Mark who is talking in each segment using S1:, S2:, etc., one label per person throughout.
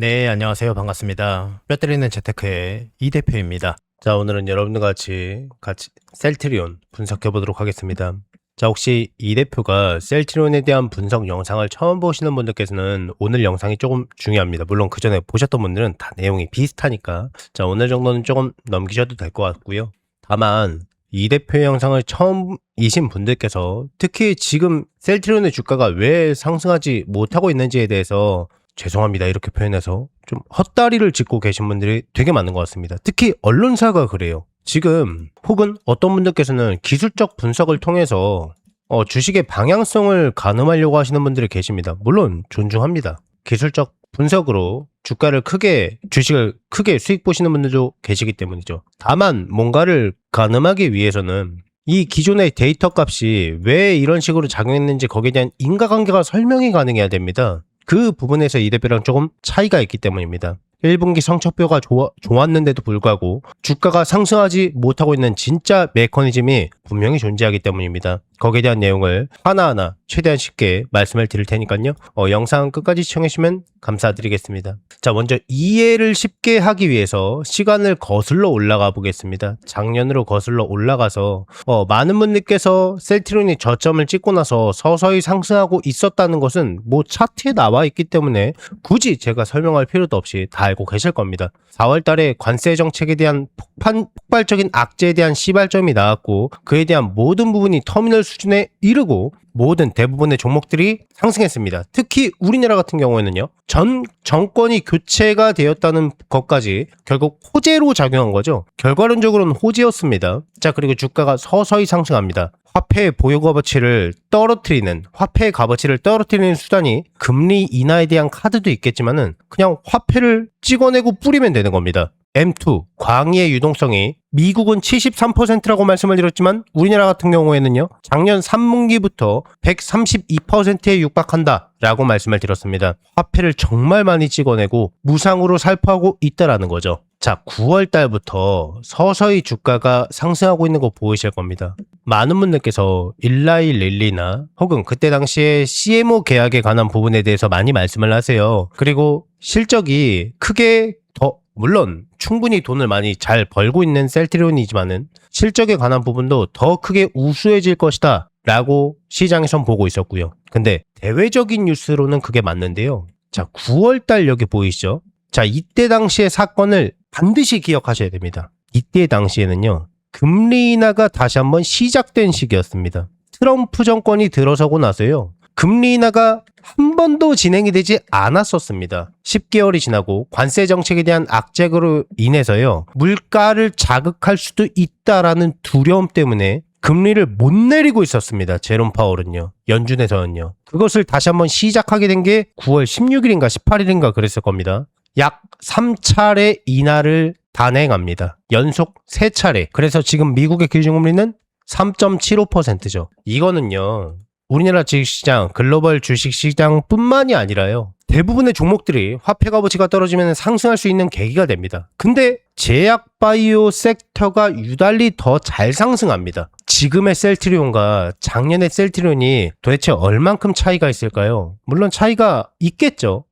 S1: 네, 안녕하세요. 반갑습니다. 뼈 때리는 재테크의 이 대표입니다. 자, 오늘은 여러분들과 같이 셀트리온 분석해 보도록 하겠습니다. 자, 혹시 이 대표가 셀트리온에 대한 분석 영상을 처음 보시는 분들께서는 오늘 영상이 조금 중요합니다. 물론 그 전에 보셨던 분들은 다 내용이 비슷하니까 자, 오늘 정도는 조금 넘기셔도 될 것 같고요. 다만 이 대표의 영상을 처음이신 분들께서 특히 지금 셀트리온의 주가가 왜 상승하지 못하고 있는지에 대해서 죄송합니다 이렇게 표현해서 좀 헛다리를 짚고 계신 분들이 되게 많은 것 같습니다. 특히 언론사가 그래요. 지금 혹은 어떤 분들께서는 기술적 분석을 통해서 주식의 방향성을 가늠하려고 하시는 분들이 계십니다. 물론 존중합니다. 기술적 분석으로 주식을 크게 수익 보시는 분들도 계시기 때문이죠. 다만 뭔가를 가늠하기 위해서는 이 기존의 데이터 값이 왜 이런 식으로 작용했는지 거기에 대한 인과관계가 설명이 가능해야 됩니다. 그 부분에서 이 대표랑 조금 차이가 있기 때문입니다. 1분기 성적표가 좋았는데도 불구하고 주가가 상승하지 못하고 있는 진짜 메커니즘이 분명히 존재하기 때문입니다. 거기에 대한 내용을 하나하나 최대한 쉽게 말씀을 드릴 테니까요. 영상 끝까지 시청해주시면 감사드리겠습니다. 자, 먼저 이해를 쉽게 하기 위해서 시간을 거슬러 올라가 보겠습니다. 작년으로 거슬러 올라가서 많은 분들께서 셀트리온이 저점을 찍고 나서 서서히 상승하고 있었다는 것은 뭐 차트에 나와 있기 때문에 굳이 제가 설명할 필요도 없이 다 알고 계실 겁니다. 4월 달에 관세 정책에 대한 폭발적인 악재에 대한 시발점이 나왔고 그에 대한 모든 부분이 터미널 수준에 이르고 대부분의 종목들이 상승했습니다. 특히 우리나라 같은 경우에는요. 전 정권이 교체가 되었다는 것까지 결국 호재로 작용한 거죠. 결과론적으로는 호재였습니다. 자, 그리고 주가가 서서히 상승합니다. 화폐의 값어치를 떨어뜨리는 수단이 금리 인하에 대한 카드도 있겠지만은 그냥 화폐를 찍어내고 뿌리면 되는 겁니다. M2, 광의의 유동성이 미국은 73%라고 말씀을 드렸지만 우리나라 같은 경우에는요. 작년 3분기부터 132%에 육박한다 라고 말씀을 드렸습니다. 화폐를 정말 많이 찍어내고 무상으로 살포하고 있다라는 거죠. 자, 9월 달부터 서서히 주가가 상승하고 있는 거 보이실 겁니다. 많은 분들께서 일라이 릴리나 혹은 그때 당시에 CMO 계약에 관한 부분에 대해서 많이 말씀을 하세요. 그리고 실적이 크게 물론 충분히 돈을 많이 잘 벌고 있는 셀트리온이지만은 실적에 관한 부분도 더 크게 우수해질 것이다 라고 시장에선 보고 있었고요. 근데 대외적인 뉴스로는 그게 맞는데요. 자, 9월달 여기 보이시죠? 자, 이때 당시의 사건을 반드시 기억하셔야 됩니다. 이때 당시에는요. 금리 인하가 다시 한번 시작된 시기였습니다. 트럼프 정권이 들어서고 나서요. 금리 인하가 한 번도 진행이 되지 않았었습니다. 10개월이 지나고 관세 정책에 대한 악재로 인해서요. 물가를 자극할 수도 있다라는 두려움 때문에 금리를 못 내리고 있었습니다. 제롬 파월은요. 연준에서는요. 그것을 다시 한번 시작하게 된 게 9월 16일인가 18일인가 그랬을 겁니다. 약 3차례 인하를 단행합니다. 연속 3차례. 그래서 지금 미국의 기준금리는 3.75%죠. 이거는요. 우리나라 주식시장, 글로벌 주식시장 뿐만이 아니라요. 대부분의 종목들이 화폐 값어치가 떨어지면 상승할 수 있는 계기가 됩니다. 근데 제약 바이오 섹터가 유달리 더 잘 상승합니다. 지금의 셀트리온과 작년의 셀트리온이 도대체 얼만큼 차이가 있을까요? 물론 차이가 있겠죠.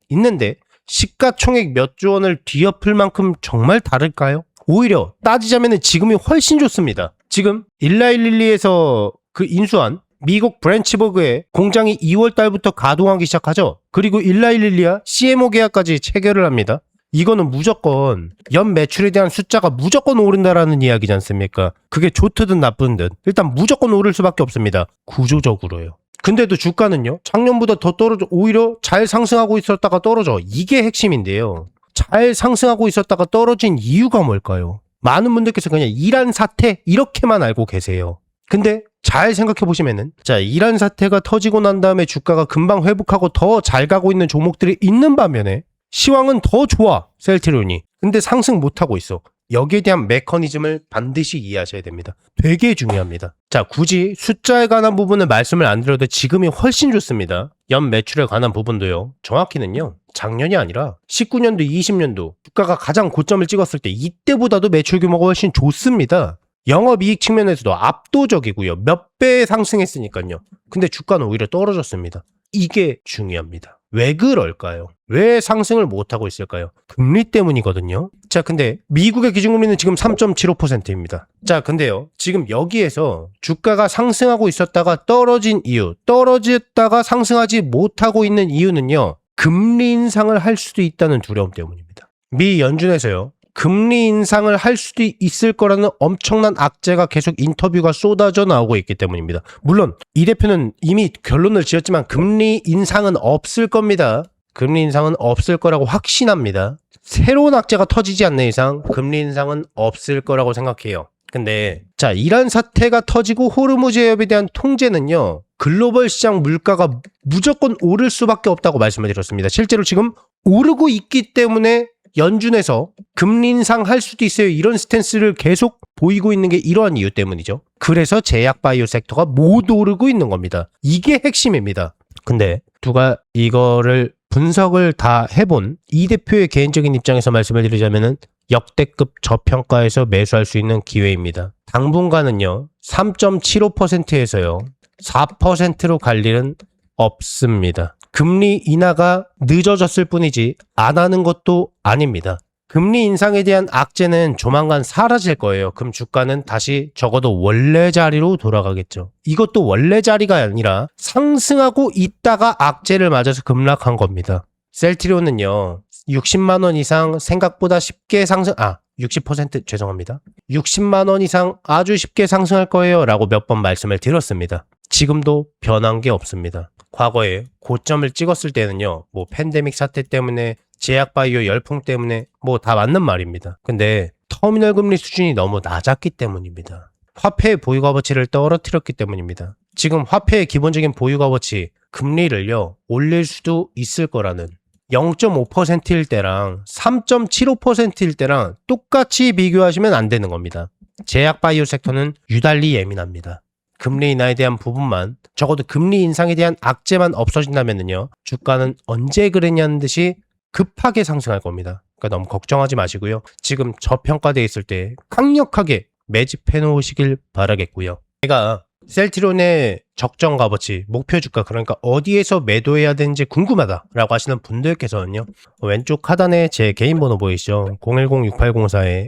S1: 있는데 시가총액 몇 조 원을 뒤엎을 만큼 정말 다를까요? 오히려 따지자면 지금이 훨씬 좋습니다. 지금 일라일릴리에서 인수한 미국 브랜치버그의 공장이 2월 달부터 가동하기 시작하죠. 그리고 일라일릴리와 CMO 계약까지 체결을 합니다. 이거는 무조건 연 매출에 대한 숫자가 무조건 오른다라는 이야기지 않습니까? 그게 좋든 나쁘든 일단 무조건 오를 수밖에 없습니다. 구조적으로요. 근데도 주가는요. 작년보다 더 떨어져 오히려 잘 상승하고 있었다가 떨어져. 이게 핵심인데요. 잘 상승하고 있었다가 떨어진 이유가 뭘까요? 많은 분들께서 그냥 이란 사태 이렇게만 알고 계세요. 근데 잘 생각해 보시면은 이란 사태가 터지고 난 다음에 주가가 금방 회복하고 더 잘 가고 있는 종목들이 있는 반면에 시황은 더 좋아 셀트리온이. 근데 상승 못하고 있어. 여기에 대한 메커니즘을 반드시 이해하셔야 됩니다. 되게 중요합니다. 자, 굳이 숫자에 관한 부분은 말씀을 안 드려도 지금이 훨씬 좋습니다. 연 매출에 관한 부분도요. 정확히는요. 작년이 아니라 19년도, 20년도 주가가 가장 고점을 찍었을 때 이때보다도 매출 규모가 훨씬 좋습니다. 영업이익 측면에서도 압도적이고요. 몇 배 상승했으니까요. 근데 주가는 오히려 떨어졌습니다. 이게 중요합니다. 왜 그럴까요? 왜 상승을 못하고 있을까요? 금리 때문이거든요. 자, 근데 미국의 기준금리는 지금 3.75%입니다. 자, 근데요. 지금 여기에서 주가가 상승하고 있었다가 떨어진 이유, 떨어졌다가 상승하지 못하고 있는 이유는요. 금리 인상을 할 수도 있다는 두려움 때문입니다. 미 연준에서요. 금리 인상을 할 수도 있을 거라는 엄청난 악재가 계속 인터뷰가 쏟아져 나오고 있기 때문입니다. 물론 이 대표는 이미 결론을 지었지만 금리 인상은 없을 겁니다. 금리 인상은 없을 거라고 확신합니다. 새로운 악재가 터지지 않는 이상 금리 인상은 없을 거라고 생각해요. 근데 자, 이란 사태가 터지고 호르무즈 해협에 대한 통제는요. 글로벌 시장 물가가 무조건 오를 수밖에 없다고 말씀을 드렸습니다. 실제로 지금 오르고 있기 때문에 연준에서 금리 인상할 수도 있어요. 이런 스탠스를 계속 보이고 있는 게 이러한 이유 때문이죠. 그래서 제약 바이오 섹터가 못 오르고 있는 겁니다. 이게 핵심입니다. 근데 누가 이거를 분석을 다 해본 이 대표의 개인적인 입장에서 말씀을 드리자면은 역대급 저평가에서 매수할 수 있는 기회입니다. 당분간은요. 3.75%에서요. 4%로 갈 일은 없습니다. 금리 인하가 늦어졌을 뿐이지 안 하는 것도 아닙니다. 금리 인상에 대한 악재는 조만간 사라질 거예요. 그럼 주가는 다시 적어도 원래 자리로 돌아가겠죠. 이것도 원래 자리가 아니라 상승하고 있다가 악재를 맞아서 급락한 겁니다. 셀트리온은요. 60만 원 이상 생각보다 쉽게 60% 죄송합니다. 60만 원 이상 아주 쉽게 상승할 거예요 라고 몇 번 말씀을 드렸습니다. 지금도 변한 게 없습니다. 과거에 고점을 찍었을 때는요. 뭐 팬데믹 사태 때문에 제약바이오 열풍 때문에 뭐 다 맞는 말입니다. 근데 터미널 금리 수준이 너무 낮았기 때문입니다. 화폐의 보유가가치를 떨어뜨렸기 때문입니다. 지금 화폐의 기본적인 보유가가치 금리를요. 올릴 수도 있을 거라는 0.5%일 때랑 3.75%일 때랑 똑같이 비교하시면 안 되는 겁니다. 제약바이오 섹터는 유달리 예민합니다. 금리 인하에 대한 부분만 적어도 금리 인상에 대한 악재만 없어진다면요 주가는 언제 그랬냐는 듯이 급하게 상승할 겁니다. 그러니까 너무 걱정하지 마시고요. 지금 저평가되어 있을 때 강력하게 매집해 놓으시길 바라겠고요. 제가 셀트리온의 적정 값어치, 목표 주가 그러니까 어디에서 매도해야 되는지 궁금하다라고 하시는 분들께서는요. 왼쪽 하단에 제 개인 번호 보이시죠?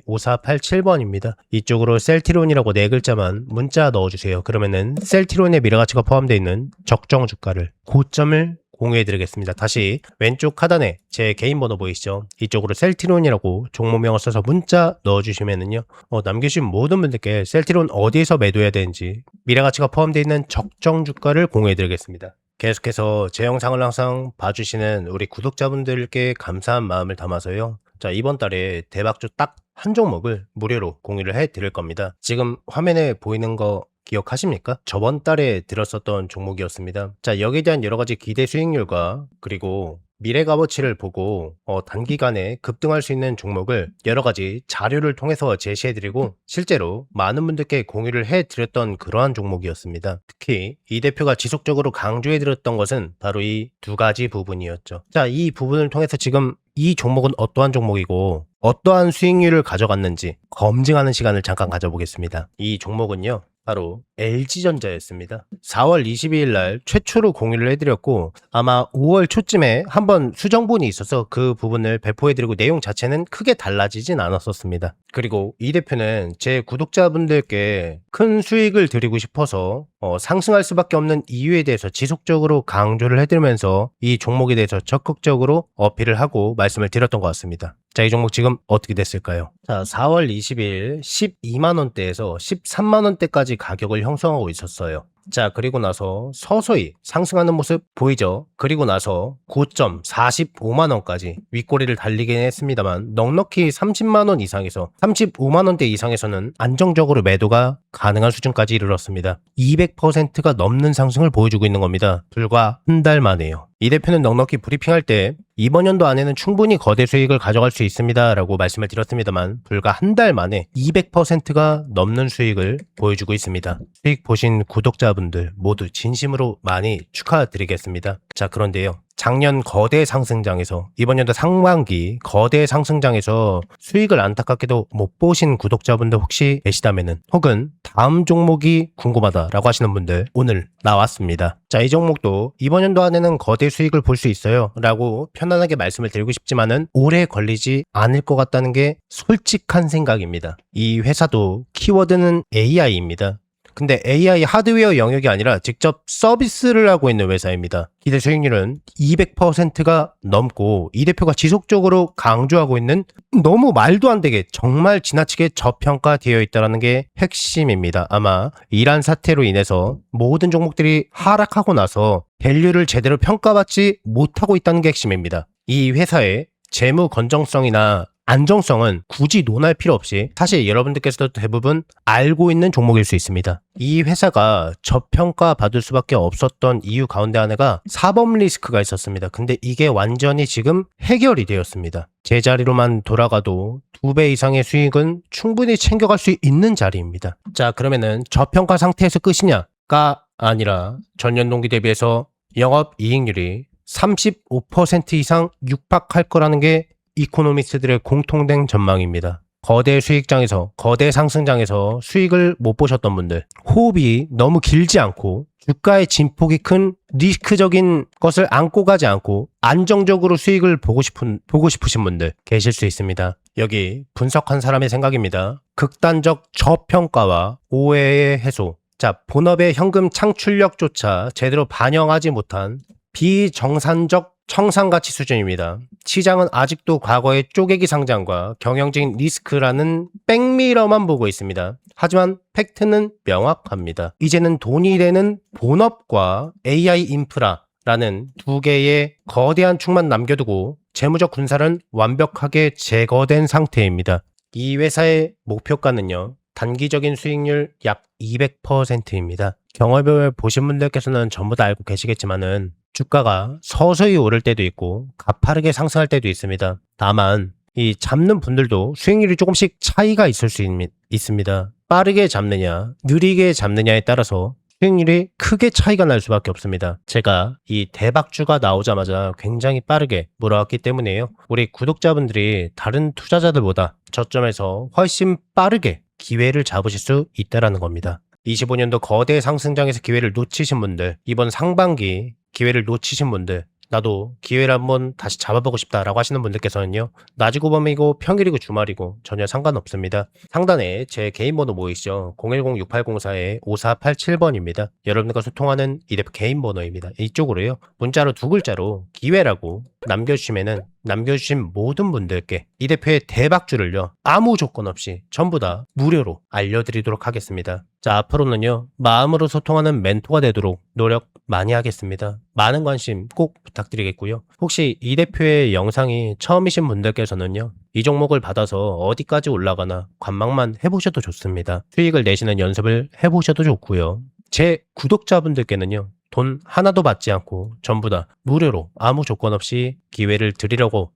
S1: 010-6804-5487번입니다. 이쪽으로 셀트리온이라고 네 글자만 문자 넣어주세요. 그러면은 셀트리온의 미래가치가 포함되어 있는 적정 주가를 고점을 공유해드리겠습니다. 다시 왼쪽 하단에 제 개인 번호 보이시죠? 이쪽으로 셀트리온이라고 종목명을 써서 문자 넣어주시면은요. 남겨주신 모든 분들께 셀트리온 어디에서 매도해야 되는지 미래가치가 포함되어 있는 적정 주가를 공유해드리겠습니다. 계속해서 제 영상을 항상 봐주시는 우리 구독자분들께 감사한 마음을 담아서요. 자, 이번 달에 대박주 딱 한 종목을 무료로 공유를 해드릴 겁니다. 지금 화면에 보이는 거 기억하십니까? 저번 달에 들었었던 종목이었습니다. 자, 여기에 대한 여러 가지 기대 수익률과 그리고 미래 값어치를 보고 단기간에 급등할 수 있는 종목을 여러 가지 자료를 통해서 제시해드리고 실제로 많은 분들께 공유를 해드렸던 그러한 종목이었습니다. 특히 이 대표가 지속적으로 강조해드렸던 것은 바로 이 두 가지 부분이었죠. 자, 이 부분을 통해서 지금 이 종목은 어떠한 종목이고 어떠한 수익률을 가져갔는지 검증하는 시간을 잠깐 가져보겠습니다. 이 종목은요. 바로 LG전자였습니다. 4월 22일 날 최초로 공유를 해드렸고 아마 5월 초쯤에 한번 수정본이 있어서 그 부분을 배포해드리고 내용 자체는 크게 달라지진 않았었습니다. 그리고 이 대표는 제 구독자분들께 큰 수익을 드리고 싶어서 상승할 수밖에 없는 이유에 대해서 지속적으로 강조를 해드리면서 이 종목에 대해서 적극적으로 어필을 하고 말씀을 드렸던 것 같습니다. 자, 이 종목 지금 어떻게 됐을까요? 자, 4월 20일 12만원대에서 13만원대까지 가격을 형성하고 있었어요. 자, 그리고 나서 서서히 상승하는 모습 보이죠? 그리고 나서 고점 45만원까지 윗꼬리를 달리긴 했습니다만 넉넉히 30만원 이상에서 35만원대 이상에서는 안정적으로 매도가 가능한 수준까지 이르렀습니다. 200%가 넘는 상승을 보여주고 있는 겁니다. 불과 한 달 만에요. 이 대표는 넉넉히 브리핑할 때 이번 연도 안에는 충분히 거대 수익을 가져갈 수 있습니다 라고 말씀을 드렸습니다만 불과 한 달 만에 200%가 넘는 수익을 보여주고 있습니다. 수익 보신 구독자분들 모두 진심으로 많이 축하드리겠습니다. 자, 그런데요. 작년 거대 상승장에서 이번 연도 상반기 거대 상승장에서 수익을 안타깝게도 못 보신 구독자분들 혹시 계시다면은 혹은 다음 종목이 궁금하다라고 하시는 분들 오늘 나왔습니다. 자, 이 종목도 이번 연도 안에는 거대 수익을 볼 수 있어요 라고 편안하게 말씀을 드리고 싶지만은 오래 걸리지 않을 것 같다는 게 솔직한 생각입니다. 이 회사도 키워드는 AI입니다. 근데 AI 하드웨어 영역이 아니라 직접 서비스를 하고 있는 회사입니다. 기대 수익률은 200%가 넘고 이 대표가 지속적으로 강조하고 있는 너무 말도 안 되게 정말 지나치게 저평가되어 있다는 게 핵심입니다. 아마 이란 사태로 인해서 모든 종목들이 하락하고 나서 밸류를 제대로 평가받지 못하고 있다는 게 핵심입니다. 이 회사의 재무 건전성이나 안정성은 굳이 논할 필요 없이 사실 여러분들께서도 대부분 알고 있는 종목일 수 있습니다. 이 회사가 저평가 받을 수밖에 없었던 이유 가운데 하나가 사법 리스크가 있었습니다. 근데 이게 완전히 지금 해결이 되었습니다. 제자리로만 돌아가도 2배 이상의 수익은 충분히 챙겨갈 수 있는 자리입니다. 자, 그러면은 저평가 상태에서 끝이냐가 아니라 전년 동기 대비해서 영업이익률이 35% 이상 육박할 거라는 게 이코노미스트들의 공통된 전망입니다. 거대 수익장에서 거대 상승장에서 수익을 못 보셨던 분들, 호흡이 너무 길지 않고 주가의 진폭이 큰 리스크적인 것을 안고 가지 않고 안정적으로 수익을 보고 싶으신 분들 계실 수 있습니다. 여기 분석한 사람의 생각입니다. 극단적 저평가와 오해의 해소. 자, 본업의 현금 창출력조차 제대로 반영하지 못한 비정상적 청산가치 수준입니다. 시장은 아직도 과거의 쪼개기 상장과 경영적인 리스크라는 백미러만 보고 있습니다. 하지만 팩트는 명확합니다. 이제는 돈이 되는 본업과 AI 인프라라는 두 개의 거대한 축만 남겨두고 재무적 군살은 완벽하게 제거된 상태입니다. 이 회사의 목표가는요. 단기적인 수익률 약 200%입니다. 경험을 보신 분들께서는 전부 다 알고 계시겠지만은 주가가 서서히 오를 때도 있고 가파르게 상승할 때도 있습니다. 다만 이 잡는 분들도 수익률이 조금씩 차이가 있을 수 있습니다. 빠르게 잡느냐 느리게 잡느냐에 따라서 수익률이 크게 차이가 날 수밖에 없습니다. 제가 이 대박주가 나오자마자 굉장히 빠르게 몰아왔기 때문에요. 우리 구독자분들이 다른 투자자들보다 저점에서 훨씬 빠르게 기회를 잡으실 수 있다는 겁니다. 25년도 거대 상승장에서 기회를 놓치신 분들, 이번 상반기 기회를 놓치신 분들, 나도 기회를 한번 다시 잡아보고 싶다라고 하시는 분들께서는요. 낮이고 밤이고 평일이고 주말이고 전혀 상관없습니다. 상단에 제 개인 번호 모이시죠. 010-6804-5487번입니다. 여러분들과 소통하는 이 대표 개인 번호입니다. 이쪽으로요. 문자로 2글자로 기회라고 남겨주시면은 남겨주신 모든 분들께 이 대표의 대박주를요. 아무 조건 없이 전부 다 무료로 알려드리도록 하겠습니다. 자, 앞으로는요. 마음으로 소통하는 멘토가 되도록 노력 많이 하겠습니다. 많은 관심 꼭 부탁드리겠고요. 혹시 이 대표의 영상이 처음이신 분들께서는요. 이 종목을 받아서 어디까지 올라가나 관망만 해보셔도 좋습니다. 수익을 내시는 연습을 해보셔도 좋고요. 제 구독자분들께는요. 돈 하나도 받지 않고 전부 다 무료로 아무 조건 없이 기회를 드리려고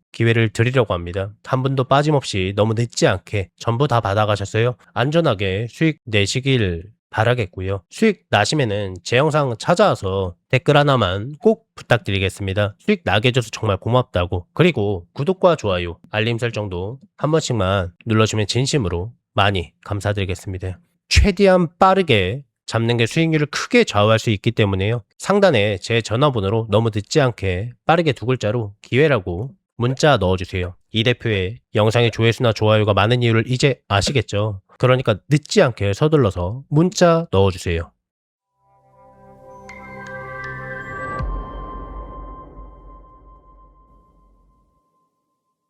S1: 합니다. 한 분도 빠짐없이 너무 늦지 않게 전부 다 받아가셨어요. 안전하게 수익 내시길 바라겠고요. 수익 나시면은 제 영상 찾아와서 댓글 하나만 꼭 부탁드리겠습니다. 수익 나게 해줘서 정말 고맙다고. 그리고 구독과 좋아요, 알림 설정도 한 번씩만 눌러주면 진심으로 많이 감사드리겠습니다. 최대한 빠르게 잡는 게 수익률을 크게 좌우할 수 있기 때문에요. 상단에 제 전화번호로 너무 늦지 않게 빠르게 2글자로 기회라고 문자 넣어주세요. 이 대표의 영상의 조회수나 좋아요가 많은 이유를 이제 아시겠죠? 그러니까 늦지 않게 서둘러서 문자 넣어주세요.